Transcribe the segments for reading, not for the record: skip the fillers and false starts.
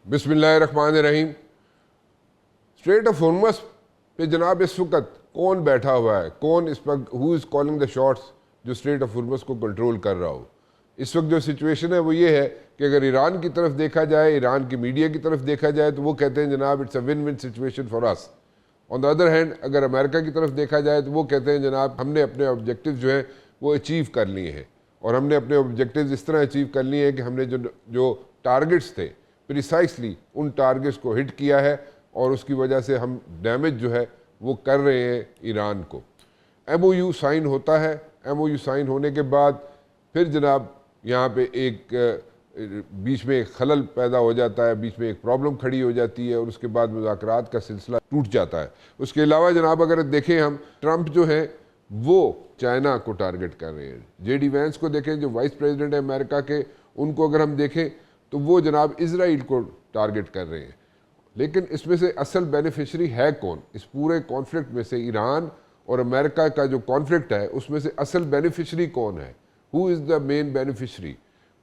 बिस्मिल्लाहिर्रहमानिर्रहीम। Straight of हॉर्मज़ पे जनाब इस वक्त कौन बैठा हुआ है, कौन इस वक्त who is calling the shots जो स्ट्रेट ऑफ हॉर्मज़ को कंट्रोल कर रहा हो। इस वक्त जो सिचुएशन है वो ये है कि अगर ईरान की तरफ देखा जाए, ईरान की मीडिया की तरफ देखा जाए तो वो कहते हैं जनाब it's a win win situation for us. On the other hand अगर अमेरिका की तरफ देखा जाए तो वो कहते हैं जनाब हमने अपने ऑब्जेक्टिव जो है वो अचीव कर लिए हैं, और हमने अपने ऑब्जेक्टिव इस तरह अचीव कर लिए हैं कि हमने जो टारगेट्स थे प्रिसाइसली उन टारगेट्स को हिट किया है, और उसकी वजह से हम डैमेज जो है वो कर रहे हैं ईरान को। MOU साइन होता है, MOU साइन होने के बाद फिर जनाब यहाँ पे एक बीच में एक खलल पैदा हो जाता है, बीच में एक प्रॉब्लम खड़ी हो जाती है, और उसके बाद मुज़ाकरात का सिलसिला टूट जाता है। उसके अलावा जनाब अगर देखें हम, ट्रंप जो है वो चाइना को टारगेट कर रहे हैं। JD वैंस को देखें जो वाइस प्रेसिडेंट है अमेरिका के, उनको अगर हम देखें तो वो जनाब इजराइल को टारगेट कर रहे हैं। लेकिन इसमें से असल बेनिफिशरी है कौन इस पूरे कॉन्फ्लिक्ट में से? ईरान और अमेरिका का जो कॉन्फ्लिक्ट है उसमें से असल बेनिफिशरी कौन है? Who is the main beneficiary?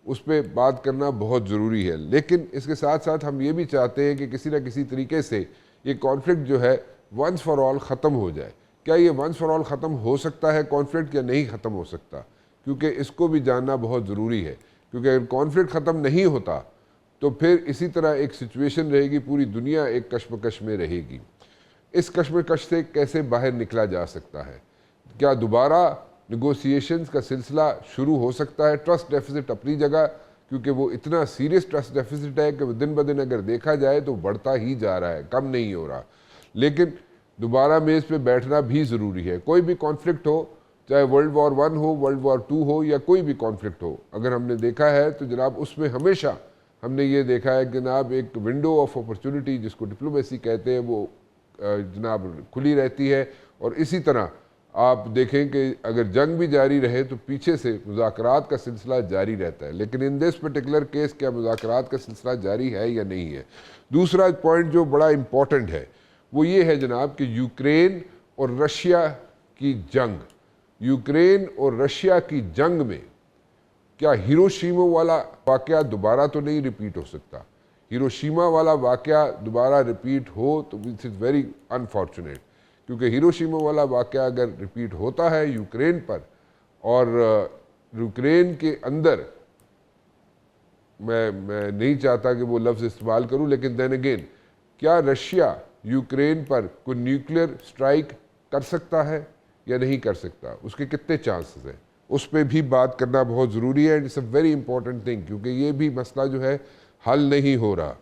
उस पर बात करना बहुत ज़रूरी है। लेकिन इसके साथ साथ हम ये भी चाहते हैं कि किसी न किसी तरीके से ये कॉन्फ्लिक्ट जो है वंस फॉर ऑल ख़त्म हो जाए। क्या ये वंस फॉर ऑल ख़त्म हो सकता है कॉन्फ्लिक्ट, या नहीं ख़त्म हो सकता? क्योंकि इसको भी जानना बहुत ज़रूरी है, क्योंकि अगर कॉन्फ्लिक्ट ख़त्म नहीं होता तो फिर इसी तरह एक सिचुएशन रहेगी, पूरी दुनिया एक कश्मकश में रहेगी। इस कश्मकश से कैसे बाहर निकला जा सकता है? क्या दोबारा निगोशिएशंस का सिलसिला शुरू हो सकता है? ट्रस्ट डेफिसिट अपनी जगह, क्योंकि वो इतना सीरियस ट्रस्ट डेफिसिट है कि वो दिन ब दिन अगर देखा जाए तो बढ़ता ही जा रहा है, कम नहीं हो रहा। लेकिन दोबारा मेज़ पे बैठना भी ज़रूरी है। कोई भी कॉन्फ्लिक्ट हो, चाहे वर्ल्ड वॉर 1 हो, वर्ल्ड वॉर 2 हो, या कोई भी कॉन्फ्लिक्ट हो, अगर हमने देखा है तो जनाब उसमें हमेशा हमने ये देखा है कि जनाब एक विंडो ऑफ अपॉर्चुनिटी जिसको डिप्लोमेसी कहते हैं वो जनाब खुली रहती है। और इसी तरह आप देखें कि अगर जंग भी जारी रहे तो पीछे से मुज़ाकरात का सिलसिला जारी रहता है। लेकिन इन दिस पर्टिकुलर केस क्या मुज़ाकरात का सिलसिला जारी है या नहीं है? दूसरा पॉइंट जो बड़ा इम्पॉर्टेंट है वो ये है जनाब कि यूक्रेन और रशिया की जंग, यूक्रेन और रशिया की जंग में क्या हिरोशिमा वाला वाक़या दोबारा तो नहीं रिपीट हो सकता? हिरोशिमा वाला वाक़या दोबारा रिपीट हो तो इट्स इज़ वेरी अनफॉर्चुनेट, क्योंकि हिरोशिमा वाला वाक़या अगर रिपीट होता है यूक्रेन पर, और यूक्रेन के अंदर, मैं नहीं चाहता कि वो लफ्ज़ इस्तेमाल करूं, लेकिन देन अगेन क्या रशिया यूक्रेन पर कोई न्यूक्लियर स्ट्राइक कर सकता है या नहीं कर सकता? उसके कितने चांसेस हैं? उस पर भी बात करना बहुत ज़रूरी है। It's a very important thing, क्योंकि ये भी मसला जो है हल नहीं हो रहा।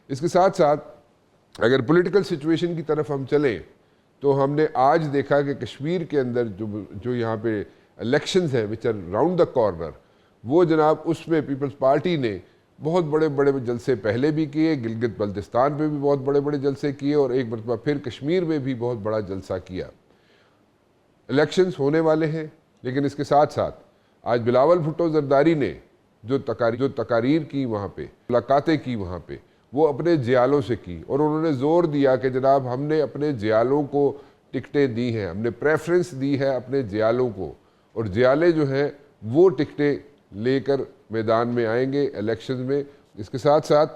इसके साथ साथ अगर पॉलिटिकल सिचुएशन की तरफ हम चलें तो हमने आज देखा कि कश्मीर के अंदर जो यहाँ पे इलेक्शंस हैं which are round the corner, वो जनाब उसमें पीपल्स पार्टी ने बहुत बड़े बड़े जलसे पहले भी किए, गिलगित बल्तिस्तान में भी बहुत बड़े बड़े जलसे किए, और एक मरतबा फिर कश्मीर में भी बहुत बड़ा जलसा किया। इलेक्शंस होने वाले हैं, लेकिन इसके साथ साथ आज बिलावल भुट्टो जरदारी ने जो तकारीर की वहाँ पे, मुलाकातें की वहाँ पे, वो अपने जियालों से की, और उन्होंने ज़ोर दिया कि जनाब हमने अपने जियालों को टिकटें दी हैं, हमने प्रेफरेंस दी है अपने जियालों को, और जियाले जो हैं वो टिकटें लेकर मैदान में आएंगे इलेक्शन में। इसके साथ साथ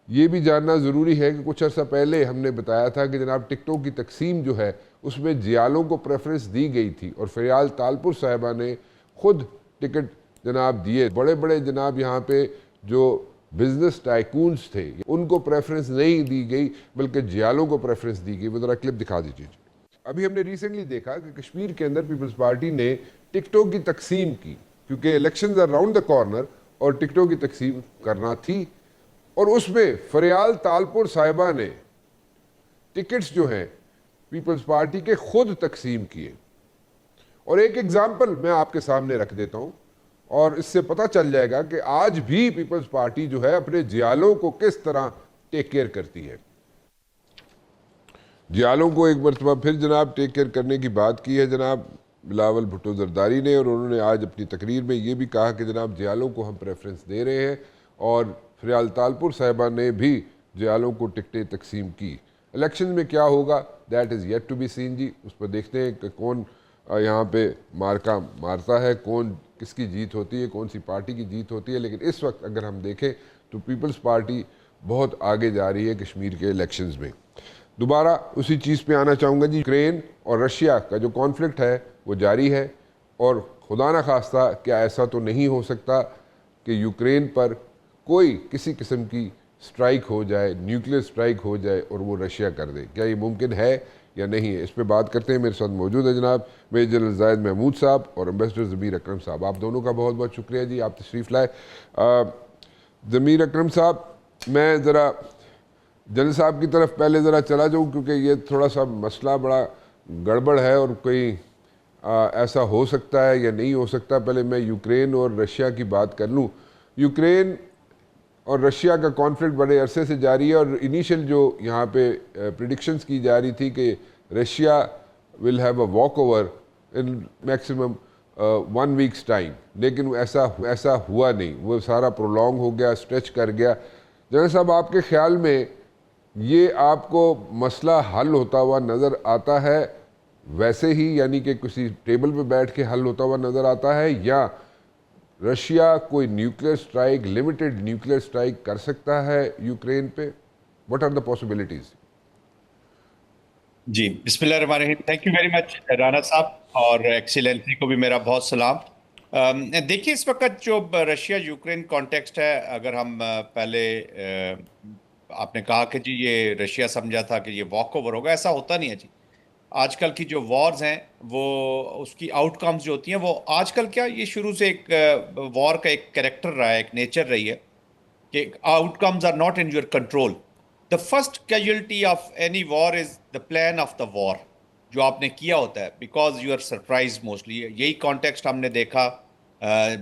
ये भी जानना ज़रूरी है कि कुछ अर्सा पहले हमने बताया था कि जनाब टिकटों की तकसीम जो है उसमें जियालों को प्रेफरेंस दी गई थी, और फ़रियाल तालपुर साहिबा ने खुद टिकट जनाब दिए। बड़े बड़े जनाब यहाँ पे जो बिजनेस टाइकून्स थे उनको प्रेफरेंस नहीं दी गई, बल्कि जियालों को प्रेफरेंस दी गई। वो ज़रा क्लिप दिखा दीजिए। अभी हमने रिसेंटली देखा कि कश्मीर के अंदर पीपल्स पार्टी ने टिकटों की तकसीम की, क्योंकि elections are round the corner और टिकटों की तकसीम करना थी, और उसमें फ़रियाल तालपुर साहिबा ने टिकट्स जो हैं पीपल्स पार्टी के खुद तकसीम किए। और एक एग्जाम्पल मैं आपके सामने रख देता हूं, और इससे पता चल जाएगा कि आज भी पीपल्स पार्टी जो है अपने जियालों को किस तरह टेक केयर करती है। जियालों को एक मरतबा फिर जनाब टेक केयर करने की बात की है जनाब बिलावल भुट्टो जरदारी ने, और उन्होंने आज अपनी तकरीर में ये भी कहा कि जनाब जियालों को हम प्रेफरेंस दे रहे हैं, और फ़रियाल तालपुर साहिबा ने भी जियालों को टिकटें तकसीम की। इलेक्शन में क्या होगा that is yet to be seen जी। उस पर देखते हैं कि कौन यहाँ पे मार्का मारता है, कौन किसकी जीत होती है, कौन सी पार्टी की जीत होती है। लेकिन इस वक्त अगर हम देखें तो पीपल्स पार्टी बहुत आगे जा रही है कश्मीर के इलेक्शंस में। दोबारा उसी चीज़ पे आना चाहूँगा जी, यूक्रेन और रशिया का जो कॉन्फ्लिक्ट है वो जारी है, और खुदा ना खास्ता क्या ऐसा तो नहीं हो सकता कि यूक्रेन पर कोई किसी किस्म की स्ट्राइक हो जाए, न्यूक्लियर स्ट्राइक हो जाए और वो रशिया कर दे। क्या ये मुमकिन है या नहीं है, इस पे बात करते हैं। मेरे साथ मौजूद है जनाब मेजर जनरल जायद महमूद साहब और एम्बेसडर ज़मीर अकरम साहब। आप दोनों का बहुत बहुत शुक्रिया जी, आप तशरीफ़ लाए। ज़मीर अकरम साहब, मैं ज़रा जनरल साहब की तरफ पहले ज़रा चला जाऊँ, क्योंकि ये थोड़ा सा मसला बड़ा गड़बड़ है और कोई ऐसा हो सकता है या नहीं हो सकता। पहले मैं यूक्रेन और रशिया की बात कर लूँ। यूक्रेन और रशिया का कॉन्फ्लिक्ट बड़े अरसे से जारी है, और इनिशियल जो यहाँ पे प्रिडिक्शंस की जा रही थी कि Russia will have a walk over in maximum 1 weeks time, लेकिन ऐसा हुआ नहीं। वो सारा प्रोलॉन्ग हो गया, स्ट्रेच कर गया। जनरल साहब, आपके ख्याल में ये आपको मसला हल होता हुआ नज़र आता है वैसे ही, यानी कि किसी टेबल पे बैठ के हल होता हुआ नज़र आता है, या रशिया कोई nuclear strike, limited nuclear strike कर सकता है यूक्रेन पे? What are the possibilities? जी, बिस्मिल्लाहिर्रहमानिर्रहीम। Thank you very much Rana साहब, और एक्सीलेंसी को भी मेरा बहुत सलाम। देखिए, इस वक्त जो रशिया यूक्रेन कॉन्टेक्स्ट है, अगर हम पहले आपने कहा कि जी ये रशिया समझा था कि ये वॉक ओवर होगा, ऐसा होता नहीं है जी। आजकल की जो वॉर्स हैं वो उसकी आउटकम्स जो होती हैं वो आजकल क्या, ये शुरू से एक वॉर का एक कैरेक्टर रहा है, एक नेचर रही है कि outcomes are not in your control. The first casualty of any war is the plan of the war, जो आपने किया होता है, because you are surprised mostly। यही कॉन्टेक्स्ट हमने देखा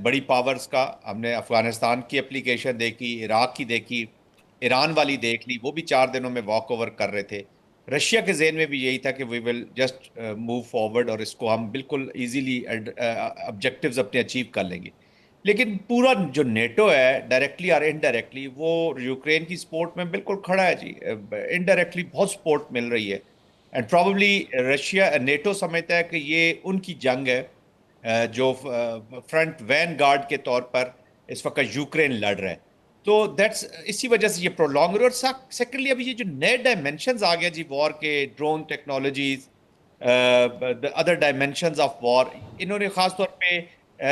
बड़ी पावर्स का। हमने अफगानिस्तान की एप्लीकेशन देखी, इराक की देखी, ईरान वाली देख ली, वो भी 4 दिनों में वॉक ओवर कर रहे थे। रशिया के जेन में भी यही था कि we will just move forward और इसको हम बिल्कुल इजीली ऑब्जेक्टिव्स अपने अचीव कर लेंगे। लेकिन पूरा जो नेटो है, डायरेक्टली और इनडायरेक्टली, वो यूक्रेन की सपोर्ट में बिल्कुल खड़ा है जी। इनडायरेक्टली बहुत सपोर्ट मिल रही है, एंड प्रोबेबली रशिया, नेटो समझता है कि ये उनकी जंग है, जो फ्रंट वैन गार्ड के तौर पर इस वक्त यूक्रेन लड़ रहा है। तो दैट्स, इसी वजह से ये प्रोलॉन्ग। और सेकेंडली अभी ये जो नए डायमेंशंस आ गया जी वॉर के, drone technologies, the other dimensions of war, इन्होंने खास तौर पे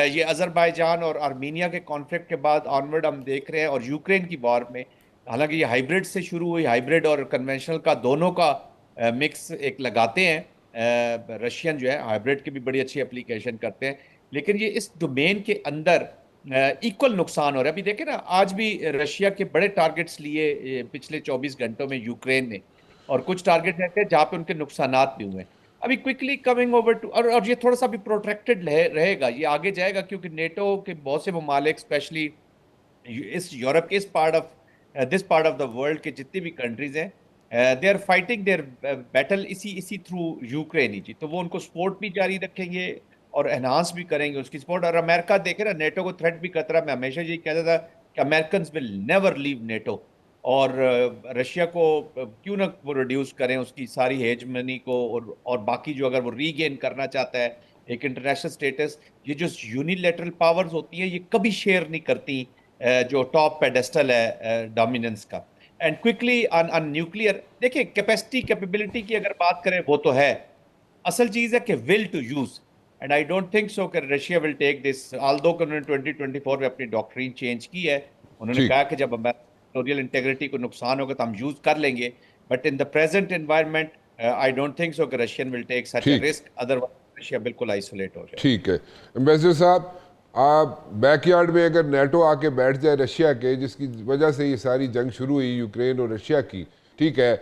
ये अजरबैजान और आर्मीनिया के कॉन्फ्लिक्ट के बाद ऑनवर्ड हम देख रहे हैं, और यूक्रेन की वॉर में, हालांकि ये हाइब्रिड से शुरू हुई, हाइब्रिड और कन्वेंशनल का दोनों का मिक्स एक लगाते हैं। रशियन जो है हाइब्रिड की भी बड़ी अच्छी एप्लीकेशन करते हैं, लेकिन ये इस डोमेन के अंदर इक्वल नुकसान हो रहा है। अभी देखें ना, आज भी रशिया के बड़े टारगेट्स लिए पिछले 24 घंटों में यूक्रेन ने, और कुछ टारगेट ऐसे जहाँ पे उनके नुकसानात भी हुए हैं। अभी क्विकली कमिंग ओवर टू, और ये थोड़ा सा भी प्रोटेक्टेड रहेगा, ये आगे जाएगा, क्योंकि नेटो के बहुत से ममालिक, स्पेशली इस यूरोप के इस part of this part of the world के जितनी भी कंट्रीज हैं, they are fighting their battle इसी इसी थ्रू यूक्रेन ही जी। तो वो उनको सपोर्ट भी जारी रखेंगे और एनहांस भी करेंगे उसकी सपोर्ट। और अमेरिका देखे ना, नेटो को थ्रेट भी खतरा। मैं हमेशा यही कहता था कि American will never leave NATO, और रशिया को क्यों ना वो रिड्यूस करें उसकी सारी हेजमनी को, और बाकी जो अगर वो रीगेन करना चाहता है एक इंटरनेशनल स्टेटस, ये जो यूनिलेटरल पावर्स होती हैं ये कभी शेयर नहीं करती जो टॉप पेडेस्टल है डोमिनेंस का। एंड क्विकली ऑन न्यूक्लियर, देखिए कैपेसिटी कैपेबिलिटी की अगर बात करें वो तो है, असल चीज है कि will to use. And I don't think so कि Russia will take this, although कि उन्होंने 2024 में अपनी डॉक्ट्रिन चेंज की है। उन्होंने ठीक। कहा कि जब टेरिटोरियल इंटेग्रिटी को नुकसान होगा तो हम यूज कर लेंगे, but in the present environment I don't think so कि रशियन विल टेक सच अ ठीक। रिस्क, अदरवाइज रशिया बिल्कुल आइसोलेट हो जाए। ठीक है एम्बेसडर साहब, आप बैकयार्ड में अगर नेटो आके बैठ जाए रशिया के, जिसकी वजह से ये सारी जंग शुरू हुई यूक्रेन और रशिया की, ठीक है,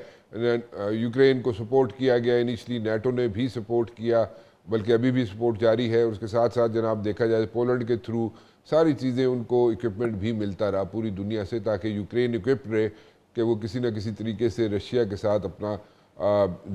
यूक्रेन को सपोर्ट किया गया इनिशली, नेटो ने भी सपोर्ट किया, बल्कि अभी भी सपोर्ट जारी है। उसके साथ साथ जनाब देखा जाए पोलैंड के थ्रू सारी चीज़ें, उनको इक्विपमेंट भी मिलता रहा पूरी दुनिया से, ताकि यूक्रेन इक्विप रहे कि वो किसी न किसी तरीके से रशिया के साथ अपना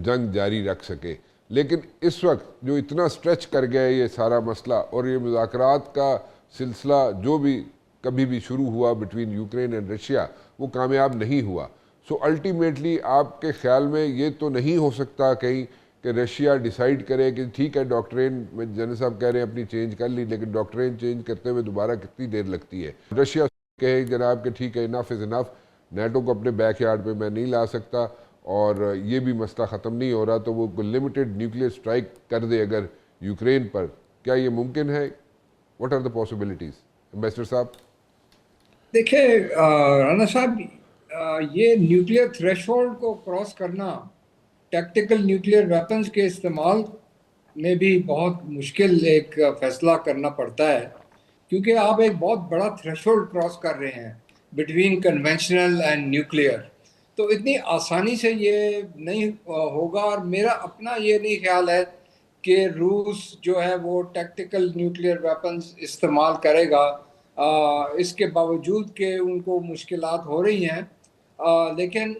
जंग जारी रख सके। लेकिन इस वक्त जो इतना स्ट्रेच कर गया ये सारा मसला, और ये मुज़ाकरात का सिलसिला जो भी कभी भी शुरू हुआ बिटवीन यूक्रेन एंड रशिया, वो कामयाब नहीं हुआ। सो अल्टीमेटली आपके ख्याल में ये तो नहीं हो सकता कहीं कि रशिया डिसाइड करे कि ठीक है, डॉक्ट्रेन में जनरल साहब कह रहे हैं अपनी चेंज कर ली, लेकिन डॉक्ट्रेन चेंज करते हुए दोबारा कितनी देर लगती है? रशिया कहे जनाब कि ठीक है, इनफ इज़ इनफ, नेटो को अपने बैकयार्ड पे मैं नहीं ला सकता और ये भी मसला ख़त्म नहीं हो रहा, तो वो लिमिटेड न्यूक्लियर स्ट्राइक कर दे अगर यूक्रेन पर, क्या ये मुमकिन है? What are the possibilities, ambassador साहब? देखिए राणा साहब, ये न्यूक्लियर थ्रेशोल्ड को क्रॉस करना टैक्टिकल न्यूक्लियर वेपन्स के इस्तेमाल में भी बहुत मुश्किल एक फैसला करना पड़ता है, क्योंकि आप एक बहुत बड़ा थ्रेशोल्ड क्रॉस कर रहे हैं बिटवीन कन्वेंशनल एंड न्यूक्लियर। तो इतनी आसानी से ये नहीं होगा, और मेरा अपना ये नहीं ख्याल है कि रूस जो है वो टैक्टिकल न्यूक्लियर वेपन्स इस्तेमाल करेगा। इसके बावजूद कि उनको मुश्किलात हो रही हैं, लेकिन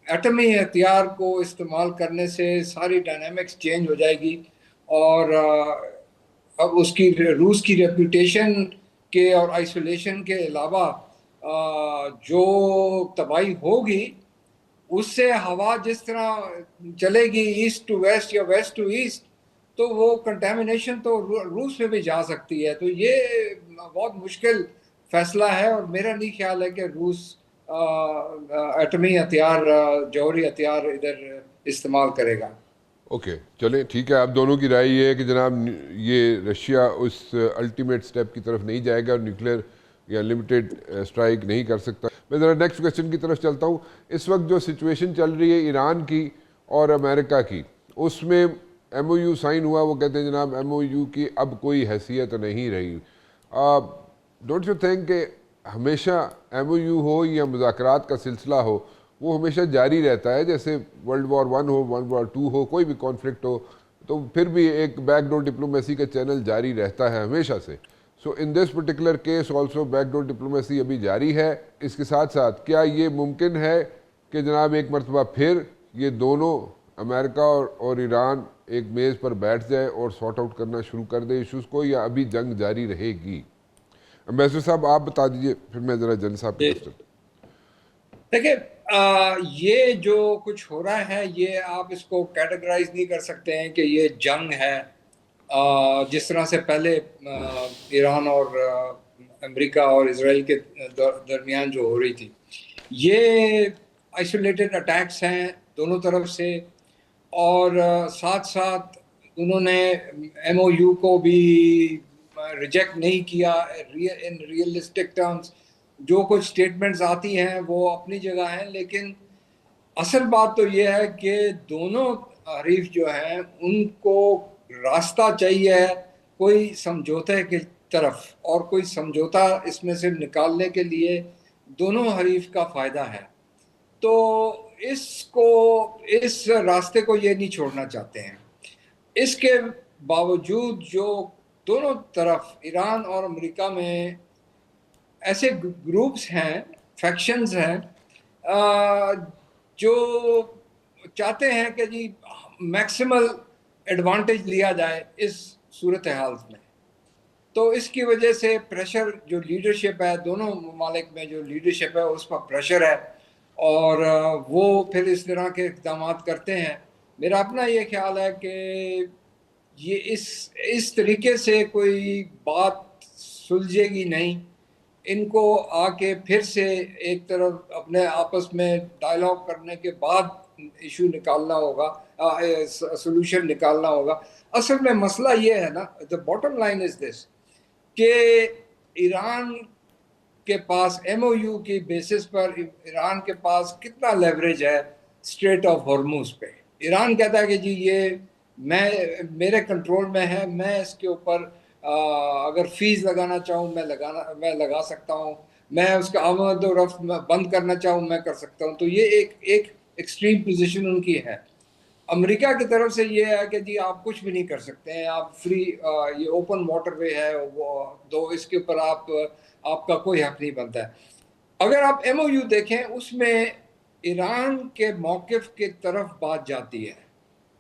एटमी हथियार को इस्तेमाल करने से सारी डायनामिक्स चेंज हो जाएगी, और अब उसकी रूस की रेपुटेशन के और आइसोलेशन के अलावा जो तबाही होगी, उससे हवा जिस तरह चलेगी ईस्ट टू वेस्ट या वेस्ट टू ईस्ट, तो वो कंटेमिनेशन तो रूस में भी जा सकती है। तो ये बहुत मुश्किल फैसला है, और मेरा नहीं ख्याल है कि रूस एटमी हथियार, जौहरी हथियार इधर इस्तेमाल करेगा। ओके, चलें, ठीक है। आप दोनों की राय ये है कि जनाब ये रशिया उस अल्टीमेट स्टेप की तरफ नहीं जाएगा और न्यूक्लियर या लिमिटेड स्ट्राइक नहीं कर सकता। मैं ज़रा नेक्स्ट क्वेश्चन की तरफ चलता हूँ। इस वक्त जो सिचुएशन चल रही है ईरान की और अमेरिका की, उसमें MOU साइन हुआ, वो कहते हैं जनाब MOU की अब कोई हैसियत नहीं रही। डोंट यू थिंक कि हमेशा MOU हो या मुज़ाकरात का सिलसिला हो, वो हमेशा जारी रहता है, जैसे वर्ल्ड वॉर 1 हो, वर्ल्ड वॉर 2 हो, कोई भी कॉन्फ्लिक्ट हो, तो फिर भी एक बैकडोर डिप्लोमेसी का चैनल जारी रहता है हमेशा से। So in this particular case also backdoor diplomacy अभी जारी है। इसके साथ साथ क्या ये मुमकिन है कि जनाब एक मरतबा फिर ये दोनों अमेरिका और ईरान एक मेज़ पर बैठ जाए और सॉर्ट आउट करना शुरू कर दे इशूज़ को, या अभी जंग जारी रहेगी? एम्बेसडर साहब आप बता दीजिए, फिर मैं ज़रा जनरल साहब की तरफ चलता। देखिए, ये जो कुछ हो रहा है, ये आप इसको कैटेगराइज नहीं कर सकते हैं कि ये जंग है। जिस तरह से पहले ईरान और अमेरिका और इसराइल के दरमियान जो हो रही थी, ये आइसोलेटेड अटैक्स हैं दोनों तरफ से, और साथ साथ उन्होंने MOU को भी रिजेक्ट नहीं किया इन रियलिस्टिक टर्म्स। जो कुछ स्टेटमेंट्स आती हैं वो अपनी जगह हैं, लेकिन असल बात तो ये है कि दोनों हरीफ जो हैं उनको रास्ता चाहिए कोई समझौते की तरफ, और कोई समझौता इसमें से निकालने के लिए दोनों हरीफ का फ़ायदा है। तो इस रास्ते को ये नहीं छोड़ना चाहते हैं। इसके बावजूद जो दोनों तरफ ईरान और अमेरिका में ऐसे ग्रुप्स हैं, फैक्शंस हैं, जो चाहते हैं कि जी मैक्सिमल एडवांटेज लिया जाए इस सूरत हाल में। तो इसकी वजह से प्रेशर, जो लीडरशिप है दोनों ममालिक में, जो लीडरशिप है उस पर प्रेशर है, और वो फिर इस तरह के इक़दाम करते हैं। मेरा अपना ये ख्याल है कि ये इस तरीके से कोई बात सुलझेगी नहीं। इनको आके फिर से एक तरफ अपने आपस में डायलॉग करने के बाद इशू निकालना होगा, सोल्यूशन निकालना होगा। असल में मसला ये है ना, the bottom line is this, कि ईरान के पास MOU की बेसिस पर ईरान के पास कितना लेवरेज है स्ट्रेट ऑफ हॉर्मुज पे। ईरान कहता है कि जी ये मेरे कंट्रोल में है, मैं इसके ऊपर अगर फीस लगाना चाहूँ मैं लगा सकता हूँ, मैं उसका आमद और रफ्त बंद करना चाहूँ मैं कर सकता हूँ। तो ये एक एक्सट्रीम पोजीशन उनकी है। अमेरिका की तरफ से ये है कि जी आप कुछ भी नहीं कर सकते हैं, आप फ्री, ये ओपन वाटरवे है वो, तो इसके ऊपर आपका कोई हक नहीं बनता है। अगर आप MOU देखें, उसमें ईरान के मौक़िफ़ की तरफ बात जाती है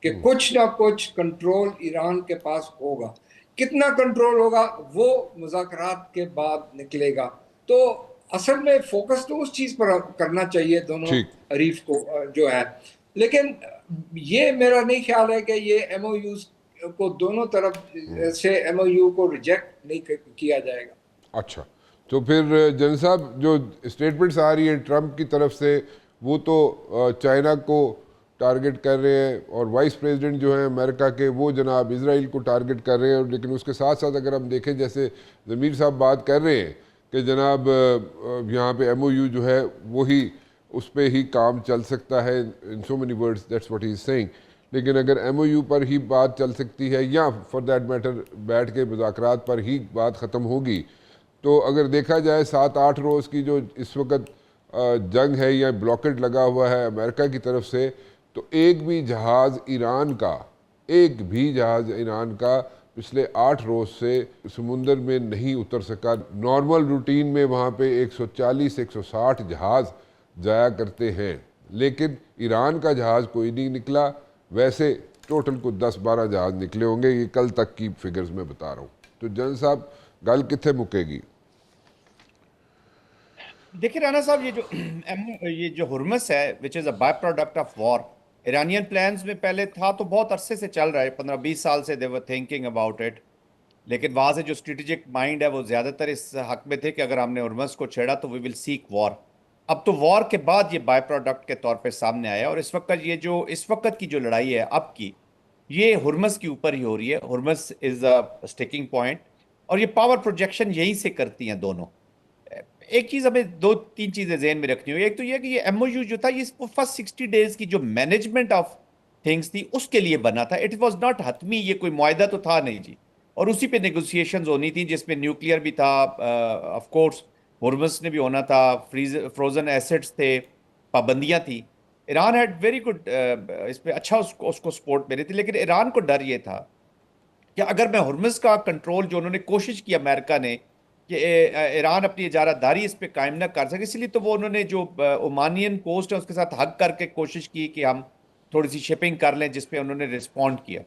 कि कुछ ना कुछ कंट्रोल ईरान के पास होगा। कितना कंट्रोल होगा वो मुज़ाकरात के बाद निकलेगा। तो असल में फोकस तो उस चीज़ पर करना चाहिए दोनों हरीफ को जो है। लेकिन ये मेरा नहीं ख्याल है कि ये MOU को दोनों तरफ से MOU को रिजेक्ट नहीं किया जाएगा। अच्छा, तो फिर जन साहब जो स्टेटमेंट्स आ रही है ट्रंप की तरफ से, वो तो चाइना को टारगेट कर रहे हैं, और वाइस प्रेसिडेंट जो है अमेरिका के वो जनाब इसराइल को टारगेट कर रहे हैं। लेकिन उसके साथ साथ अगर हम देखें, जैसे ज़मीर साहब बात कर रहे हैं कि जनाब यहाँ पे MOU जो है वही, उस पर ही काम चल सकता है, in so many words that's what he is saying. लेकिन अगर MOU पर ही बात चल सकती है, या फॉर दैट मैटर बैठ के मुज़ाकरात पर ही बात ख़त्म होगी, तो अगर देखा जाए 7-8 रोज़ की जो इस वक्त जंग है या ब्लॉकेट लगा हुआ है अमेरिका की तरफ से, तो एक भी जहाज़ ईरान का पिछले 8 रोज़ से समुंदर में नहीं उतर सका। नॉर्मल रूटीन में वहाँ पे 140-160 जहाज़ जाया करते हैं, लेकिन ईरान का जहाज़ कोई नहीं निकला। वैसे टोटल को 10-12 जहाज़ निकले होंगे, ये कल तक की फिगर्स मैं बता रहा हूँ। तो जनरल साहब गल कित्थे मुकेगी? देखिए राणा साहब, ये जो हुर्मस है which is a by product of war, Iranian plans में पहले था, तो बहुत अरसे से चल रहा है, 15-20 साल से दे वर थिंकिंग अबाउट इट। लेकिन वहां से जो स्ट्रेटेजिक माइंड है वो ज्यादातर इस हक में थे कि अगर हमने हुर्मस को छेड़ा तो वी विल सीक वॉर। अब तो वॉर के बाद ये बाय प्रोडक्ट के तौर पे सामने आया, और इस वक्त की जो लड़ाई है अब की, ये हुर्मस के ऊपर ही हो रही है। Hormuz is a sticking point, और ये पावर प्रोजेक्शन यहीं से करती हैं दोनों। एक चीज हमें, दो तीन चीजें ज़हन में रखनी होगी। एक तो ये कि ये MOU जो था, ये फर्स्ट 60 डेज की जो मैनेजमेंट ऑफ थिंग्स थी उसके लिए बना था। इट वाज नॉट हतमी, ये कोई मुआहदा तो था नहीं जी। और उसी पे नेगोशिएशंस होनी थी, जिसमें न्यूक्लियर भी था, ऑफ कोर्स होर्मुज ने भी होना था, फ्रोजन एसेट्स थे, पाबंदियां थी। ईरान हैड वेरी गुड, इस पे अच्छा उसको सपोर्ट मिली थी। लेकिन ईरान को डर ये था कि अगर मैं हुर्मुज का कंट्रोल, जो उन्होंने कोशिश की अमेरिका ने कि ईरान अपनी इजारादारी इस पे कायम ना कर सके, इसलिए तो वो उन्होंने जो ओमानियन कोस्ट है उसके साथ हग करके कोशिश की कि हम थोड़ी सी शिपिंग कर लें, जिस पे उन्होंने रिस्पॉन्ड किया।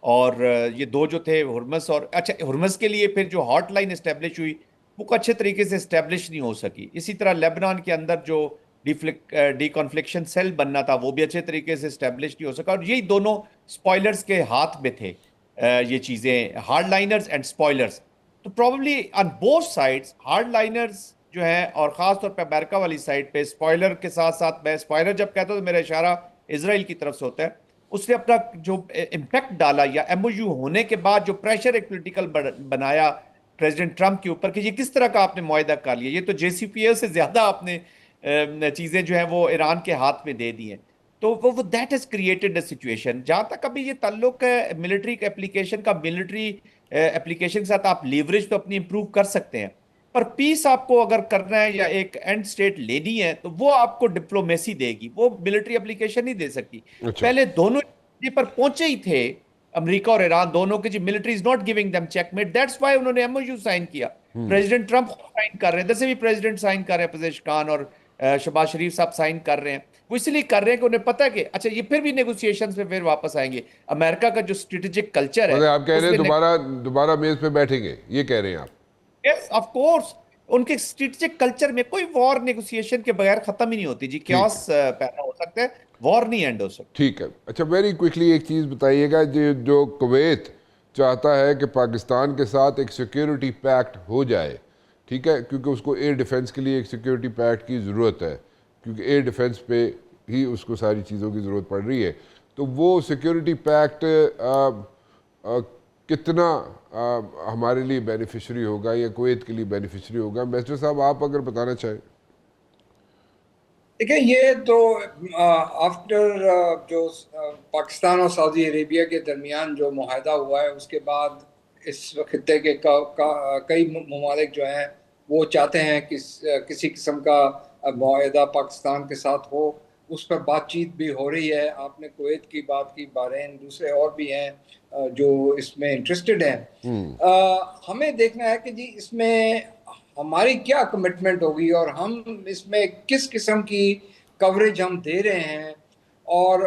और ये दो जो थे हुर्मुज, और अच्छा हुर्मुज के लिए फिर जो हॉटलाइन इस्टेब्लिश हुई वो अच्छे तरीके से इस्टेब्लिश नहीं हो सकी। इसी तरह लेबनान के अंदर जो डिकॉन्फ्लिक्शन सेल बनना था वो भी अच्छे तरीके से इस्टेब्लिश नहीं हो सका। और यही दोनों स्पॉयलर्स के हाथ में थे, ये चीज़ें, हार्डलाइनर्स एंड स्पॉयलर्स। तो प्रॉब्ली ऑन बोथ साइड्स हार्डलाइनर्स जो है, और ख़ास तौर पे अमेरिका वाली साइड पे स्पॉयलर के साथ साथ, मैं स्पॉयलर जब कहता हूँ तो मेरा इशारा इसराइल की तरफ से होता है, उसने अपना जो इम्पैक्ट डाला, या MOU होने के बाद जो प्रेशर एक पोलिटिकल बनाया प्रेसिडेंट ट्रंप के ऊपर कि ये किस तरह का आपने मुआहदा कर लिया, ये तो JCPOA से ज्यादा आपने चीजें जो है वो ईरान के हाथ में दे दी हैं। तो वो that has created a situation. जहां तक अभी ये ताल्लुक है मिलिट्री एप्लीकेशन का, मिलिट्री एप्लीकेशन के साथ आप लीवरेज तो अपनी इंप्रूव कर सकते हैं, पर पीस आपको अगर करना है या एक एंड स्टेट लेनी है तो वो आपको डिप्लोमेसी देगी, वो मिलिट्री एप्लीकेशन नहीं दे सकती। अच्छा, पहले दोनों पर पहुंचे ही थे, अमेरिका और ईरान दोनों के, जी military is not giving them checkmate, that's why उन्होंने MOU साइन किया। प्रेसिडेंट ट्रंप साइन कर रहे हैं, जैसे भी प्रेसिडेंट साइन कर रहे हैं, पेजेशकान और शहबाज शरीफ साहब साइन कर रहे हैं, वो इसलिए कर रहे हैं कि उन्हें पता है कि अच्छा ये फिर भी नेगोशिएशंस पे फिर वापस आएंगे। अमेरिका का जो स्ट्रेटेजिक कल्चर है मतलब आप कह रहे हैं उसमें, दोबारा दोबारा मेज पे बैठेंगे, ये कह रहे हैं आप? यस ऑफ कोर्स, उनके स्ट्रेटेजिक कल्चर में कोई वॉर नेगोशिएशन के बगैर खत्म ही नहीं होती जी। ठीक क्यास पैदा हो सकता है, वॉर नहीं एंड हो सकता। ठीक है। अच्छा, वेरी क्विकली एक चीज़ बताइएगा, जो कुवैत चाहता है कि पाकिस्तान के साथ एक सिक्योरिटी पैक्ट हो जाए, ठीक है, क्योंकि उसको एयर डिफेंस के लिए एक सिक्योरिटी पैक्ट की ज़रूरत है, क्योंकि एयर डिफेंस पे ही उसको सारी चीज़ों की ज़रूरत पड़ रही है। तो वो सिक्योरिटी पैक्ट कितना हमारे लिए बेनिफिशरी होगा या कुवैत के लिए बेनिफिशरी होगा? मिस्टर साहब आप अगर बताना चाहें। देखिए, ये तो आफ्टर जो पाकिस्तान और सऊदी अरेबिया के दरमियान जो मुआहदा हुआ है, उसके बाद इस खत्ते के कई ममालिक जो हैं वो चाहते हैं कि किसी किस्म का मुआहदा पाकिस्तान के साथ हो। उस पर बातचीत भी हो रही है। आपने कुवैत की बात की, बहरीन, दूसरे और भी हैं जो इसमें इंटरेस्टेड हैं। हमें देखना है कि जी इसमें हमारी क्या कमिटमेंट होगी और हम इसमें किस किस्म की कवरेज हम दे रहे हैं, और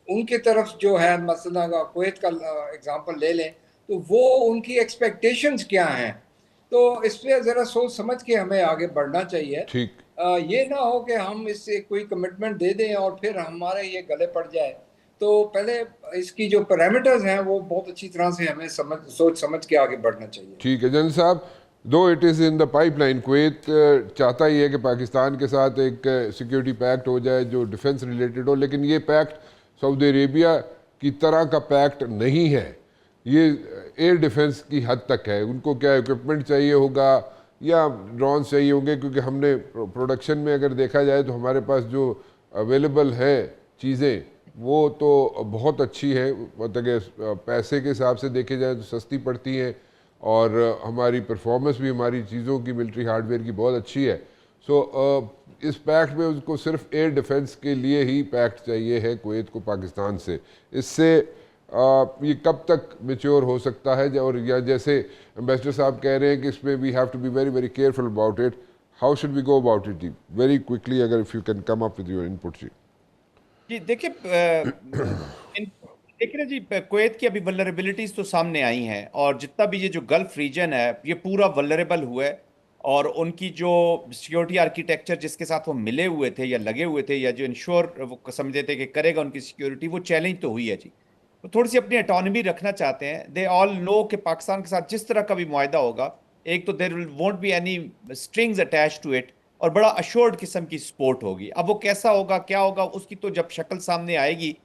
उनकी तरफ जो है, मसलन अगर कुवैत का एग्जांपल ले लें तो वो उनकी एक्सपेक्टेशंस क्या हैं। तो इस पे ज़रा सोच समझ के हमें आगे बढ़ना चाहिए। ठीक। ये ना हो कि हम इससे कोई कमिटमेंट दे दें और फिर हमारे ये गले पड़ जाए। तो पहले इसकी जो पैरामीटर्स हैं वो बहुत अच्छी तरह से हमें सोच समझ के आगे बढ़ना चाहिए। ठीक है जनरल साहब, दो it is in the pipeline, Kuwait चाहता ही है कि पाकिस्तान के साथ एक सिक्योरिटी पैक्ट हो जाए जो डिफेंस रिलेटेड हो, लेकिन ये पैक्ट सऊदी अरेबिया की तरह का पैक्ट नहीं है, ये एयर डिफेंस की हद तक है। उनको क्या इक्विपमेंट चाहिए होगा या ड्रोन चाहिए होंगे, क्योंकि हमने प्रोडक्शन में अगर देखा जाए तो हमारे पास जो अवेलेबल है चीज़ें वो तो बहुत अच्छी है, मतलब कि पैसे के हिसाब से देखे जाए तो सस्ती पड़ती हैं, और हमारी परफॉर्मेंस भी हमारी चीज़ों की मिलिट्री हार्डवेयर की बहुत अच्छी है। सो इस पैक्ट में उसको सिर्फ एयर डिफेंस के लिए ही पैक्ट चाहिए है कुवैत को पाकिस्तान से। इससे ये कब तक मेच्योर हो सकता है, और या जैसे एम्बेसडर साहब कह रहे हैं कि इसमें we have to be very very careful about it, how should we go about it जी, वेरी क्विकली अगर if you can come up with your input जी। जी देखिए देखिए ना जी, कुवैत की अभी वल्नरेबिलिटीज तो सामने आई हैं, और जितना भी ये जो गल्फ रीजन है ये पूरा वल्नरेबल हुआ है, और उनकी जो सिक्योरिटी आर्किटेक्चर जिसके साथ वो मिले हुए थे या लगे हुए थे या जो इंश्योर वो समझते थे कि करेगा उनकी सिक्योरिटी, वो चैलेंज तो हुई है जी। तो थोड़ी सी अपनी ऑटोनॉमी रखना चाहते हैं। दे ऑल नो कि पाकिस्तान के साथ जिस तरह का भी मुआहदा होगा, एक तो there won't be any strings attach to it, और बड़ा अश्योर्ड किस्म की सपोर्ट होगी। अब वो कैसा होगा क्या होगा उसकी तो जब शक्ल सामने आएगी।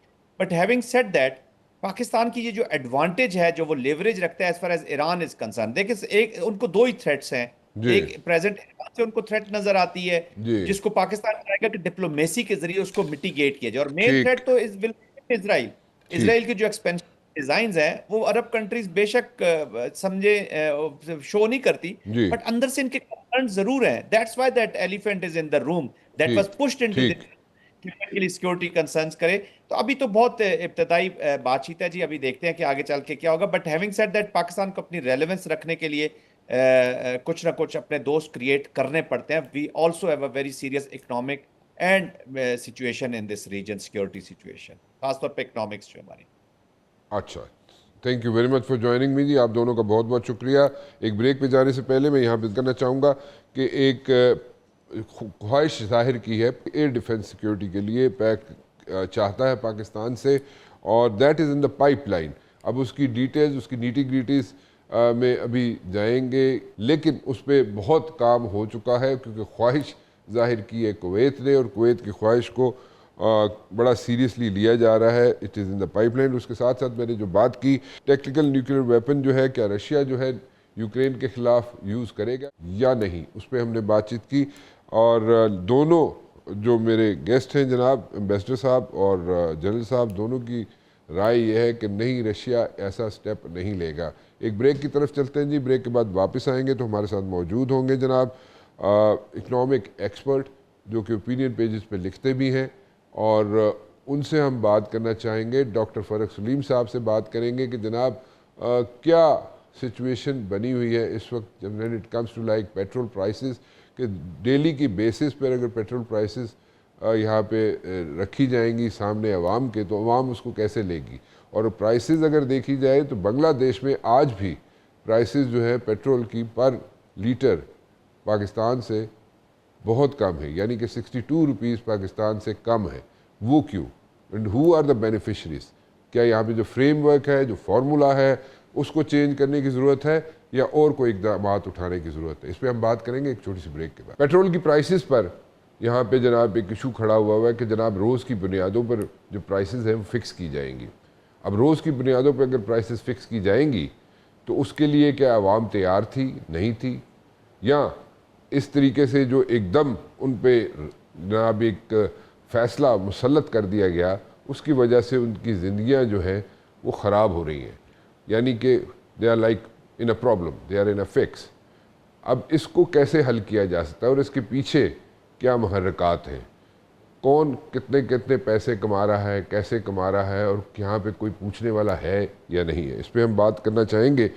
But having said that, Pakistan की ये जो एडवांटेज है, जो वो लेवरेज रखता है as far as Iran is concern, देखिए एक उनको दो ही थ्रेट्स हैं। जी एक प्रेजेंट से उनको थ्रेट नजर आती है, जी जिसको पाकिस्तान चाहेगा कि डिप्लोमेसी के जरिए उसको मिटिगेट किया जाए, और मेन ठीक थ्रेट तो इज विल इजराइल। ठीक इसराइल के जो एक्सपेंशन डिजाइन हैं वो अरब कंट्रीज बेशक समझे शो नहीं करती, जी बट अंदर से इनके कंसर्न जरूर हैं। That's why that elephant is in the room that was ठीक पुश्ड इनटू ठीक के लिए सिक्योरिटी कंसर्न्स करे। तो अभी तो बहुत इब्तदाई बातचीत है जी, अभी देखते हैं कि आगे चल के क्या होगा। But having said that, Pakistan को अपनी रेलेवेंस रखने के लिए कुछ ना कुछ अपने दोस्त क्रिएट करने पड़ते हैं। We also have a very serious economic and situation in this region, security situation, खासतौर पे इकोनॉमिक्स जो हमारी। अच्छा, thank you very much for joining me जी, आप दोनों का बहुत बहुत शुक्रिया। एक ब्रेक पे जाने से पहले मैं यहाँ पे करना चाहूँगा कि एक ख्वाहिश जाहिर की है एयर डिफेंस सिक्योरिटी के लिए पैक चाहता है पाकिस्तान से, और that is in the pipeline. अब उसकी डिटेल्स, उसकी नीटी ग्रीटीज़ में अभी जाएंगे, लेकिन उस पर बहुत काम हो चुका है, क्योंकि ख्वाहिश जाहिर की है कुवैत ने, और कुवैत की ख्वाहिश को बड़ा सीरियसली लिया जा रहा है। It is in the pipeline. उसके साथ साथ मैंने जो बात की टेक्निकल न्यूक्लियर वेपन जो है, क्या रशिया जो है यूक्रेन के ख़िलाफ़ यूज़ करेगा या नहीं, उस पर हमने बातचीत की। और दोनों जो मेरे गेस्ट हैं जनाब एम्बेसडर साहब और जनरल साहब, दोनों की राय यह है कि नहीं, रशिया ऐसा स्टेप नहीं लेगा। एक ब्रेक की तरफ चलते हैं जी, ब्रेक के बाद वापस आएंगे तो हमारे साथ मौजूद होंगे जनाब इकनॉमिक एक्सपर्ट जो कि ओपिनियन पेजेस पे लिखते भी हैं, और उनसे हम बात करना चाहेंगे। डॉक्टर फ़रख सलीम साहब से बात करेंगे कि जनाब क्या सिचुएशन बनी हुई है इस वक्त when it comes to like petrol prices, कि डेली की बेसिस पर अगर पेट्रोल प्राइसेस यहाँ पे रखी जाएंगी सामने अवाम के, तो अवाम उसको कैसे लेगी। और प्राइसेस अगर देखी जाए तो बांग्लादेश में आज भी प्राइसेस जो है पेट्रोल की पर लीटर पाकिस्तान से बहुत कम है, यानी कि 62 रुपीज़ पाकिस्तान से कम है। वो क्यों, and who are the beneficiaries? क्या यहाँ पे जो फ्रेमवर्क है, जो फार्मूला है, उसको चेंज करने की ज़रूरत है या और कोई इकदाम उठाने की ज़रूरत है? इस पर हम बात करेंगे एक छोटी सी ब्रेक के बाद। पेट्रोल की प्राइसेस पर यहाँ पे जनाब एक इशू खड़ा हुआ है कि जनाब रोज़ की बुनियादों पर जो प्राइसेस हैं वो फिक्स की जाएंगी। अब रोज़ की बुनियादों पर अगर प्राइसेस फिक्स की जाएंगी तो उसके लिए क्या आवाम तैयार थी, नहीं थी, या इस तरीके से जो एकदम उन पे जनाब एक फ़ैसला मुसल्लत कर दिया गया, उसकी वजह से उनकी ज़िंदगियाँ जो हैं वो ख़राब हो रही हैं, यानी कि they are like in a problem, they are in a fix. अब इसको कैसे हल किया जा सकता है और इसके पीछे क्या महर्रकात हैं, कौन कितने कितने पैसे कमा रहा है, कैसे कमा रहा है, और यहाँ पे कोई पूछने वाला है या नहीं है? इस पर हम बात करना चाहेंगे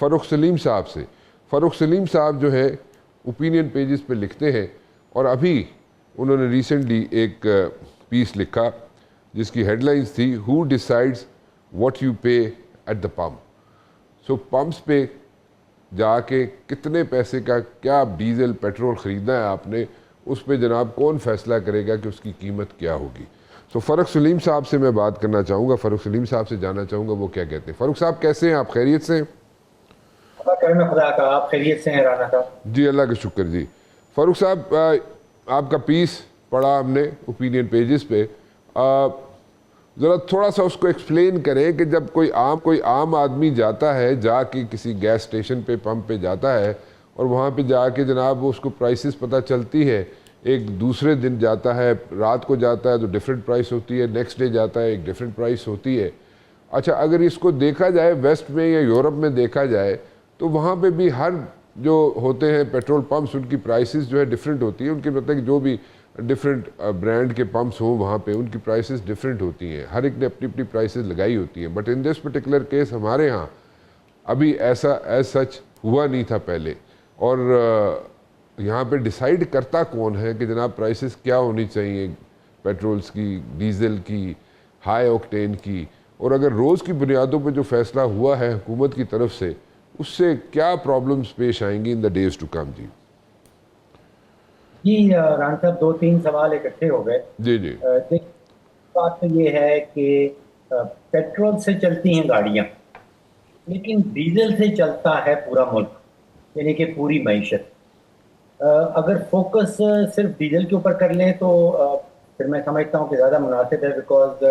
फ़रुख सलीम साहब से। फ़रुख सलीम साहब जो है ओपिनियन पेजेस पे लिखते हैं, और अभी उन्होंने रिसेंटली एक पीस लिखा जिसकी हेडलाइंस थी हु डिसाइड्स व्हाट यू पे at the pump. So pumps पे जाके कितने पैसे का क्या डीज़ल पेट्रोल ख़रीदना है आपने, उस पे जनाब कौन फ़ैसला करेगा कि उसकी कीमत क्या होगी। सो फ़रुख सलीम साहब से मैं बात करना चाहूँगा, फ़रुख सलीम साहब से जानना चाहूँगा वो क्या कहते हैं। फ़रुख साहब कैसे हैं आप, खैरियत से? करम खुदा का। आप खैरियत से हैं राना साहब? जी अल्लाह का शुक्र जी। फारूक साहब, आपका पीस पढ़ा हमने ओपिनियन पेजेस पे, ज़रा थोड़ा सा उसको एक्सप्लेन करें कि जब कोई आम आदमी जाता है, जाके किसी गैस स्टेशन पे, पंप पे जाता है और वहाँ पे जाके जनाब उसको प्राइसेस पता चलती है, एक दूसरे दिन जाता है, रात को जाता है तो डिफरेंट प्राइस होती है, नेक्स्ट डे जाता है एक डिफरेंट प्राइस होती है। अच्छा, अगर इसको देखा जाए वेस्ट में या यूरोप में देखा जाए तो वहाँ पे भी हर जो होते हैं पेट्रोल पंप्स, उनकी प्राइसेस जो है डिफरेंट होती है। उनके मतलब कि जो भी डिफरेंट ब्रांड के पंप्स हों वहाँ पे उनकी प्राइसेस डिफरेंट होती हैं, हर एक ने अपनी अपनी प्राइसेस लगाई होती हैं। But in this particular case हमारे यहाँ अभी ऐसा एज सच हुआ नहीं था पहले। और यहाँ पे डिसाइड करता कौन है कि जनाब प्राइसेस क्या होनी चाहिए पेट्रोल्स की, डीज़ल की, हाई ऑक्टेन की, और अगर रोज़ की बुनियादों पे जो फैसला हुआ है हुकूमत की तरफ से, उससे क्या प्रॉब्लम्स पेश आएंगी in the days to come? जी जी राना साहब, 2-3 सवाल इकट्ठे हो गए। जी जी देखिए, बात तो ये है कि पेट्रोल से चलती हैं गाड़ियाँ, लेकिन डीजल से चलता है पूरा मुल्क, यानी कि पूरी मईशत। अगर फोकस सिर्फ डीजल के ऊपर कर लें तो फिर मैं समझता हूँ कि ज़्यादा मुनासिब है, बिकॉज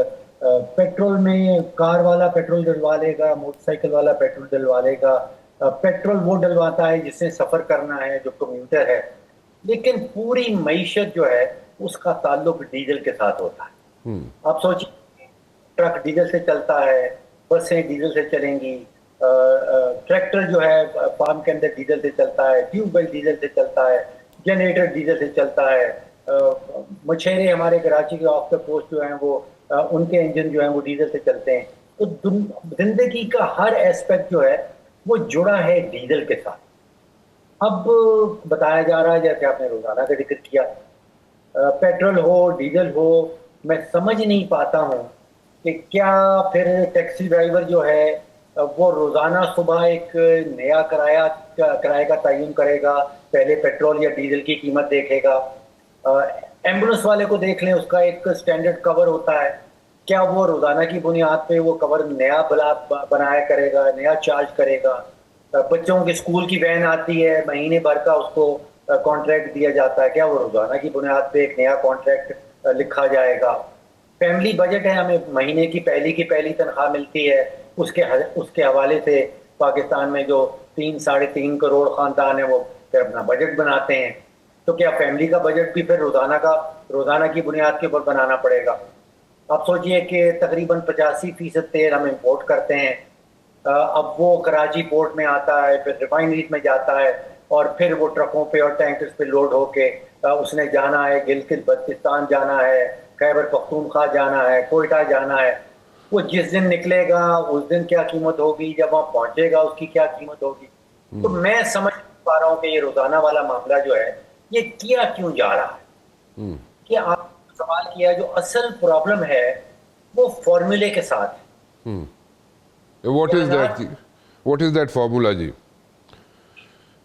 पेट्रोल में कार वाला पेट्रोल डलवा लेगा, मोटरसाइकिल वाला पेट्रोल डलवा लेगा। पेट्रोल वो डलवाता है जिससे सफ़र करना है, जो कम्यूटर है, लेकिन पूरी मईशत जो है उसका ताल्लुक डीजल के साथ होता है। आप सोचिए, ट्रक डीजल से चलता है, बसें डीजल से चलेंगी, ट्रैक्टर जो है फार्म के अंदर डीजल से चलता है, ट्यूबवेल डीजल से चलता है, जनरेटर डीजल से चलता है, मछेरे हमारे कराची के ऑफ द कोस्ट जो हैं वो उनके इंजन जो हैं वो डीजल से चलते हैं। तो जिंदगी का हर एस्पेक्ट जो है वो जुड़ा है डीजल के साथ। अब बताया जा रहा है, जैसे आपने रोजाना का जिक्र किया, पेट्रोल हो डीजल हो, मैं समझ नहीं पाता हूँ कि क्या फिर टैक्सी ड्राइवर जो है वो रोजाना सुबह एक नया किराए का तयन करेगा, पहले पेट्रोल या डीजल की कीमत देखेगा। एम्बुलेंस वाले को देख लें, उसका एक स्टैंडर्ड कवर होता है, क्या वो रोजाना की बुनियाद पे वो कवर नया बनाया करेगा, नया चार्ज करेगा? बच्चों के स्कूल की वैन आती है, महीने भर का उसको कॉन्ट्रैक्ट दिया जाता है, क्या वो रोजाना की बुनियाद पे एक नया कॉन्ट्रैक्ट लिखा जाएगा? फैमिली बजट है, हमें महीने की पहली तनख्वाह मिलती है, उसके हवाले से पाकिस्तान में जो 3-3.5 करोड़ खानदान है वो फिर अपना बजट बनाते हैं। तो क्या फैमिली का बजट भी फिर रोजाना की बुनियाद के ऊपर बनाना पड़ेगा? आप सोचिए कि तकरीबन 85% तेल हम इंपोर्ट करते हैं। अब वो कराची पोर्ट में आता है, फिर रिफाइनरीज में जाता है, और फिर वो ट्रकों पे और टैंकर्स पे लोड होके उसने जाना है, गिलगित बल्तिस्तान जाना है, खैबर पख्तूनख्वा जाना है, कोयटा जाना है। वो जिस दिन निकलेगा उस दिन क्या कीमत होगी, जब वहाँ पहुंचेगा उसकी क्या कीमत होगी? तो मैं समझ पा रहा हूँ कि ये रोजाना वाला मामला जो है ये किया क्यों जा रहा है। कि आप सवाल किया, जो असल प्रॉब्लम है वो फॉर्मूले के साथ है। व्हाट इज दैट फार्मूला जी?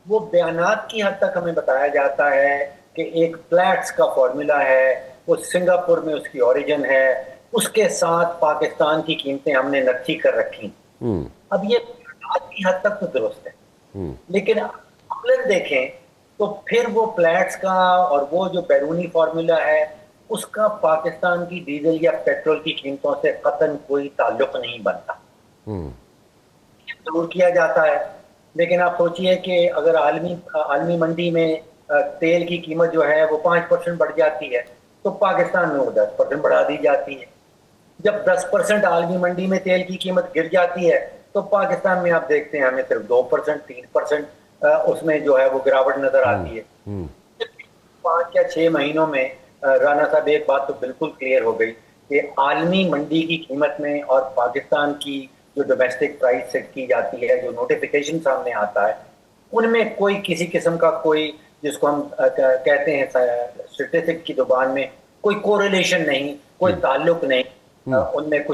वो बयानात की हद तक हमें बताया जाता है कि एक प्लैट्स का फॉर्मूला है, वो सिंगापुर में उसकी ओरिजिन है, उसके साथ पाकिस्तान की कीमतें हमने नक्की कर रखी। अब ये बयानात की हद तक तो दुरुस्त है, लेकिन अमलन देखें तो फिर वो प्लैट्स का और वो जो बैरूनी फार्मूला है उसका पाकिस्तान की डीजल या पेट्रोल की कीमतों से कतन कोई ताल्लुक नहीं बनता। जरूर किया जाता है, लेकिन आप सोचिए कि अगर आलमी मंडी में तेल की कीमत जो है वो 5% बढ़ जाती है तो पाकिस्तान में वो 10% बढ़ा दी जाती है। जब 10% आलमी मंडी में तेल की कीमत गिर जाती है तो पाकिस्तान में आप देखते हैं हमें सिर्फ 2%, 3% उसमें जो है वो गिरावट नजर आती है। 5 या 6 महीनों में राना साहब एक बात तो बिल्कुल क्लियर हो गई कि आलमी मंडी की कीमत में और पाकिस्तान की जो डोमेस्टिक प्राइस सेट की जाती है, जो नोटिफिकेशन सामने आता है, उनमें कोई किसी किस्म का कोई, जिसको हम कहते हैं स्टैटिस्टिक की जुबान में, कोई कोरिलेशन नहीं, कोई ताल्लुक नहीं, उनमें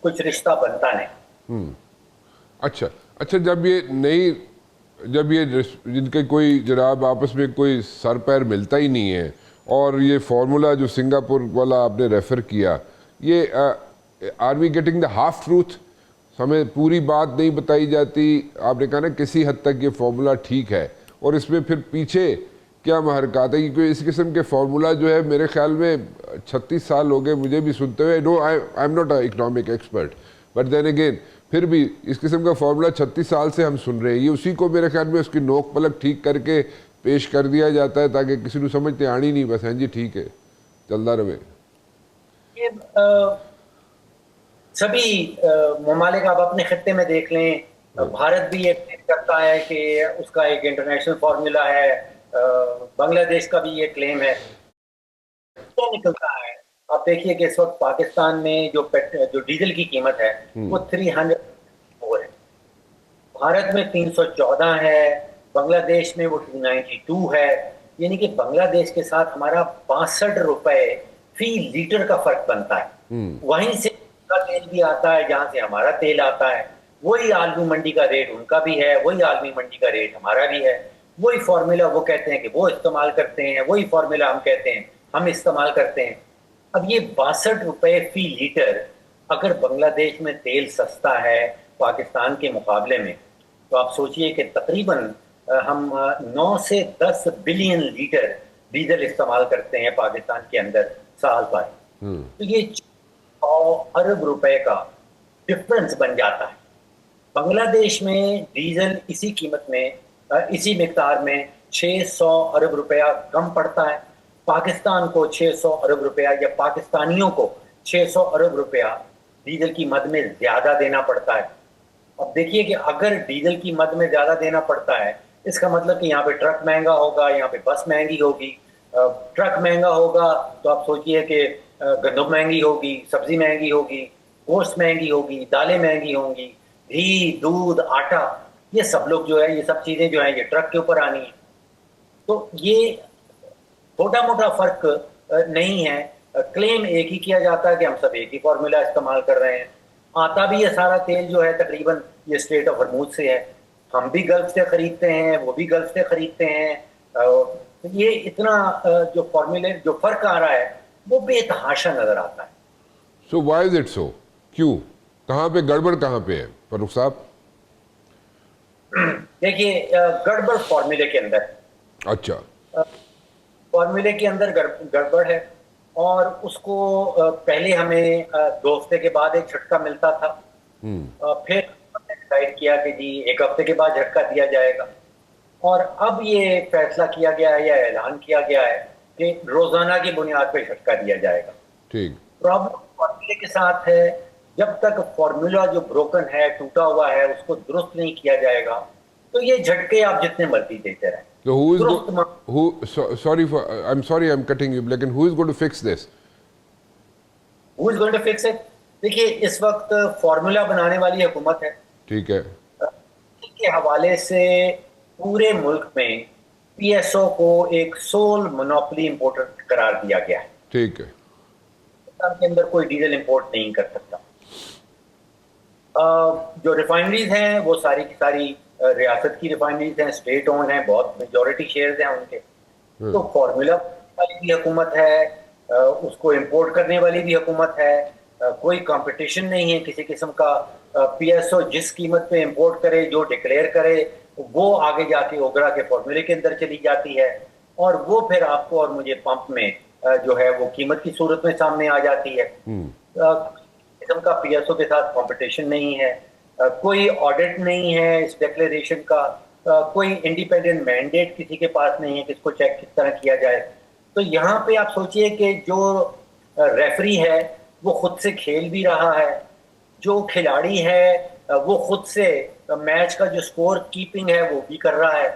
कुछ रिश्ता बनता नहीं। अच्छा, जब ये जिनके कोई जनाब आपस में कोई सर पैर मिलता ही नहीं है, और ये फार्मूला जो सिंगापुर वाला आपने रेफर किया, ये are we getting the half truth? हमें पूरी बात नहीं बताई जाती। आपने कहा ना किसी हद तक ये फार्मूला ठीक है, और इसमें फिर पीछे क्या महरकत है, क्योंकि इस किस्म के फार्मूला जो है मेरे ख्याल में 36 साल हो गए मुझे भी सुनते हुए। No, I am not a economic expert, but then again फिर भी इस किस्म का फार्मूला 36 साल से हम सुन रहे हैं। ये उसी को मेरे ख्याल में उसकी नोक पलक ठीक करके पेश कर दिया जाता है ताकि किसी को समझ ते आनी नहीं, बस हाँ जी ठीक है चलता रहे। ये सभी ममालिक आप अपने खत्ते में देख लें, भारत भी ये क्लेम करता है कि उसका एक इंटरनेशनल फार्मूला है, बांग्लादेश का भी ये क्लेम है। क्या निकलता है, आप देखिए कि इस वक्त पाकिस्तान में जो डीजल की कीमत है वो 304 है, भारत में 314 है, बांग्लादेश में वो 292 है। यानी कि बांग्लादेश के साथ हमारा 62 रुपए फी लीटर का फर्क बनता है। वहीं से उनका तेल भी आता है जहां से हमारा तेल आता है, वही आलमी मंडी का रेट उनका भी है, वही आलमी मंडी का रेट हमारा भी है, वही फॉर्मूला वो कहते हैं कि वो इस्तेमाल करते हैं, वही फॉर्मूला हम कहते हैं हम इस्तेमाल करते हैं। अब ये 62 रुपए फी लीटर अगर बांग्लादेश में तेल सस्ता है पाकिस्तान के मुकाबले में, तो आप सोचिए कि तकरीबन हम 9 से 10 बिलियन लीटर डीजल इस्तेमाल करते हैं पाकिस्तान के अंदर साल पर। तो ये 100 अरब रुपए का डिफरेंस बन जाता है। बांग्लादेश में डीजल इसी कीमत में, इसी मिकदार में 600 अरब रुपया कम पड़ता है, पाकिस्तान को 600 अरब रुपया या पाकिस्तानियों को 600 अरब रुपया डीजल की मद में ज्यादा देना पड़ता है। अब देखिए कि अगर डीजल की मद में ज्यादा देना पड़ता है, इसका मतलब कि यहाँ पे ट्रक महंगा होगा, यहाँ पे बस महंगी होगी। ट्रक महंगा होगा तो आप सोचिए कि गंदम महंगी होगी, सब्जी महंगी होगी, गोश्त महंगी होगी, दालें महंगी होंगी, घी, दूध, आटा, ये सब लोग जो है, ये सब चीजें जो है ये ट्रक के ऊपर आनी है। तो ये छोटा मोटा फर्क नहीं है। क्लेम एक ही किया जाता है कि हम सब एक ही फॉर्मूला इस्तेमाल कर रहे हैं। आता भी ये सारा तेल जो है तकरीबन ये स्ट्रेट ऑफ हॉर्मूज से है, हम भी गल्फ से खरीदते हैं, वो भी गल्फ से खरीदते हैं। ये इतना जो फॉर्मूले जो फर्क आ रहा है वो बेतहाशा नजर आता है। So why is it so? क्यों, कहाँ पे गड़बड़ कहाँ पे है फरूख साहब? देखिए गड़बड़ फॉर्मूले के अंदर, अच्छा, फॉर्मूले के अंदर गड़बड़ है, और उसको पहले हमें 2 हफ्ते के बाद एक झटका मिलता था, फिर हमने डिसाइड किया कि जी 1 हफ्ते के बाद झटका दिया जाएगा, और अब ये फैसला किया गया है या ऐलान किया गया है कि रोजाना की बुनियाद पर झटका दिया जाएगा। ठीक। प्रॉब्लम फॉर्मूले के साथ है, जब तक फॉर्मूला जो ब्रोकन है, टूटा हुआ है, उसको दुरुस्त नहीं किया जाएगा तो ये झटके आप जितने मर्जी देते रहें। So I'm sorry I'm cutting you, लेकिन who is going to fix this? Who is going to fix it? देखिए इस वक्त फॉर्मूला बनाने वाली हुकूमत है। ठीक है। के हवाले से पूरे मुल्क में पीएसओ को एक सोल मोनोपोली इंपोर्टर करार दिया गया है। ठीक है। पाकिस्तान के अंदर कोई डीजल इंपोर्ट नहीं कर सकता। जो रिफाइनरीज हैं वो सारी की सारी रियासत की रिफाइनरीज हैं, स्टेट ओन हैं, बहुत मेजॉरिटी शेयर्स हैं उनके। तो फॉर्मूला वाली भी हुकूमत है, उसको इंपोर्ट करने वाली भी हुकूमत है, कोई कंपटीशन नहीं है किसी किस्म का। पीएसओ जिस कीमत पे इंपोर्ट करे, जो डिक्लेयर करे, वो आगे जाके ओगरा के फॉर्मूले के अंदर चली जाती है, और वो फिर आपको और मुझे पंप में जो है वो कीमत की सूरत में सामने आ जाती है। किस्म का पीएसओ के साथ कंपटीशन नहीं है, कोई ऑडिट नहीं है इस डिक्लेरेशन का, कोई इंडिपेंडेंट मैंडेट किसी के पास नहीं है कि इसको चेक किस तरह किया जाए। तो यहाँ पे आप सोचिए कि जो रेफरी है वो खुद से खेल भी रहा है, जो खिलाड़ी है वो खुद से मैच का जो स्कोर कीपिंग है वो भी कर रहा है।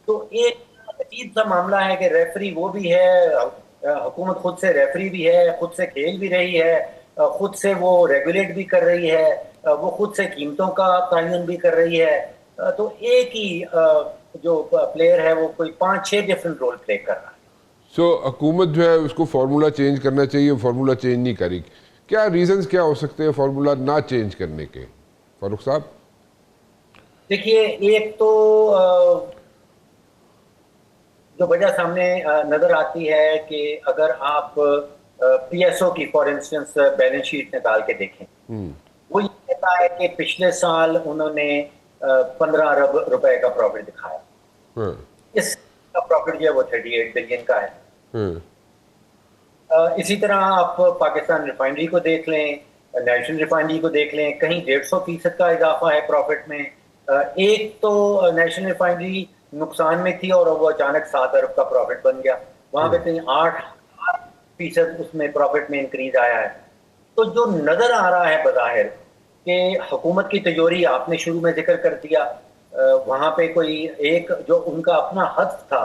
तो एक अजीब सा मामला है कि रेफरी वो भी है, हुकूमत खुद से रेफरी भी है, खुद से खेल भी रही है, खुद से वो रेगुलेट भी कर रही है, वो खुद से कीमतों का तयन भी कर रही है। तो एक ही जो प्लेयर है वो कोई 5-6 डिफरेंट रोल प्ले कर रहा है। सो हुकूमत जो है उसको फार्मूला चेंज करना चाहिए, फार्मूला चेंज नहीं करी। क्या रीजंस क्या हो सकते हैं फार्मूला ना चेंज करने के फारूक साहब? देखिए एक तो जो वजह सामने नजर आती है कि अगर आप पीएसओ की फॉर इंस्टेंस बैलेंस शीट निकाल के देखें, वो ये पता है कि पिछले साल उन्होंने 15 अरब रुपए का प्रॉफिट दिखाया। हाँ, इसका प्रॉफिट जो है वो 38 बिलियन का है। हाँ, इसी तरह आप पाकिस्तान रिफाइनरी को देख लें, नेशनल रिफाइनरी को देख लें, कहीं 150% का इजाफा है प्रॉफिट में। एक तो नेशनल रिफाइनरी नुकसान में थी और वो अचानक 7 अरब का प्रॉफिट बन गया, वहां पे कहीं 8% उसमें प्रॉफिट में इंक्रीज आया है। तो जो नजर आ रहा है बज़ाहिर कि हुकूमत की तिजोरी, आपने शुरू में जिक्र कर दिया, वहां पे कोई एक जो उनका अपना हद था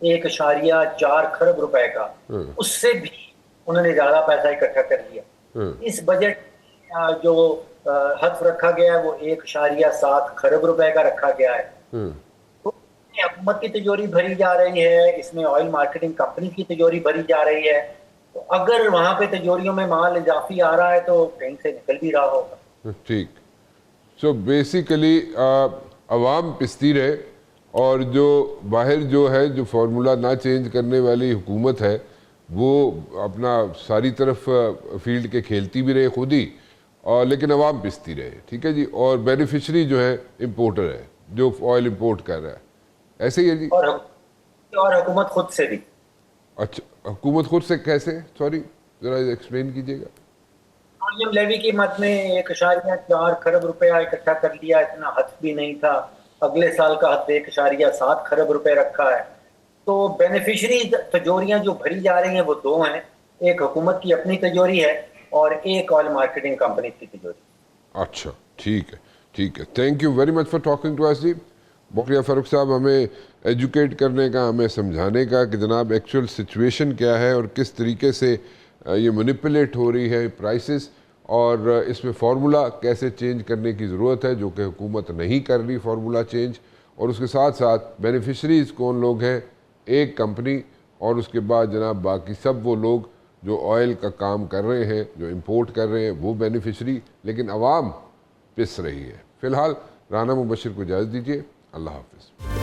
1.4 खरब रुपए का, उससे भी उन्होंने ज्यादा पैसा इकट्ठा कर लिया। इस बजट जो हद रखा गया है वो 1.7 खरब रुपए का रखा गया है। तो हुकूमत की तिजोरी भरी जा रही है, इसमें ऑयल मार्केटिंग कंपनी की तिजोरी भरी जा रही है। तो अगर वहां पे तिजोरियों में माल इजाफी आ रहा है तो कहीं से निकल भी रहा होगा। ठीक। सो बेसिकली अवाम पिसती रहे और जो बाहर जो है जो फार्मूला ना चेंज करने वाली हुकूमत है वो अपना सारी तरफ फील्ड के खेलती भी रहे खुद ही, और लेकिन अवाम पिसती रहे। ठीक है जी। और बेनिफिशरी जो है इम्पोर्टर है जो ऑयल इम्पोर्ट कर रहा है, ऐसे ही है जी। और हुकूमत खुद से भी। अच्छा, हुकूमत खुद से कैसे? सॉरी, जरा एक्सप्लेन कीजिएगा। पेट्रोलियम लेवी की मद में 1.4 खरब रुपया इकट्ठा कर लिया, इतना हद भी नहीं था। अगले साल का हद 1.7 खरब रुपए रखा है। तो बेनिफिशरी तिजोरियां जो भरी जा रही हैं वो दो हैं, एक हुकूमत की अपनी तिजोरी है और एक ऑयल मार्केटिंग कंपनी की तिजोरी। अच्छा, ठीक है, ठीक है। Thank you very much for talking to us जी। बकरिया फारूक साहब, हमें एजुकेट करने का, हमें समझाने का कि जनाब एक्चुअल सिचुएशन क्या है और किस तरीके से ये मैनिपुलेट हो रही है प्राइसेस, और इसमें फार्मूला कैसे चेंज करने की ज़रूरत है जो कि हुकूमत नहीं कर रही फार्मूला चेंज, और उसके साथ साथ बेनिफिशरीज़ कौन लोग हैं, एक कंपनी, और उसके बाद जनाब बाकी सब वो लोग जो ऑयल का काम कर रहे हैं, जो इंपोर्ट कर रहे हैं, वो बेनिफिशरी, लेकिन आवाम पिस रही है। फ़िलहाल राना मुबशिर को इजाज़त दीजिए। अल्लाह हाफ़िज़।